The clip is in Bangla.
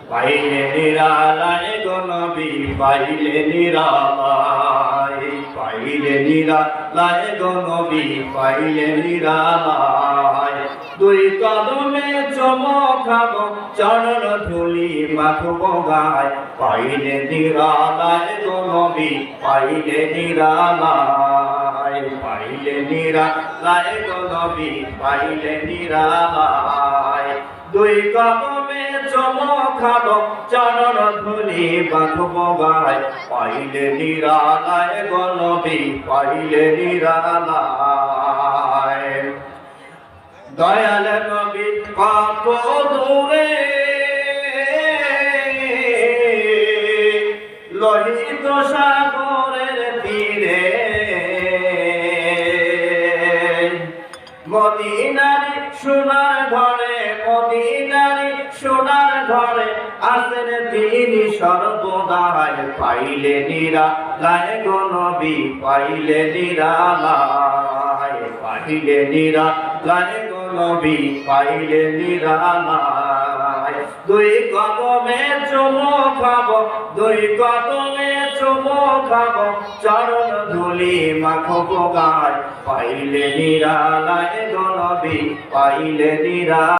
পাইলে নিরালায় গো নবী পাইলে নিরালায়, পাইলে নিরালায় গো নবী পাইলে নিরালায়। দুই কদমে চমকাবো চরণ ধুলি মাখবো গায়, পাইলে নিরালায় গো নবী পাইলে নিরালায়, পাইলে নিরালায় গো নবী পাইলে নিরালায়। দুই কদমে চমকাবো চরণ ধুলি মাখবো গায়, পাইলে নিরালায় গো নবী পাইলে নিরালায়। দয়াল নবী কত দূরে লোহিত সাগরের তীরে, মদিনার সোনার ঘরে, মদিনার সোনার ঘরে আছেন তিনি সর্বদাই, পাইলে নিরালায় গো নবী পাইলে নিরালায়, পাইলে নিরালায় গো নবী পাইলে নিরালায়। দুই কদমে চুমুখাবো, দুই কদমে চুমুখাবো চরণ ধুলি মাখবো গায়, পাইলে নিরালায় গো নবী পাইলে নিরালায়।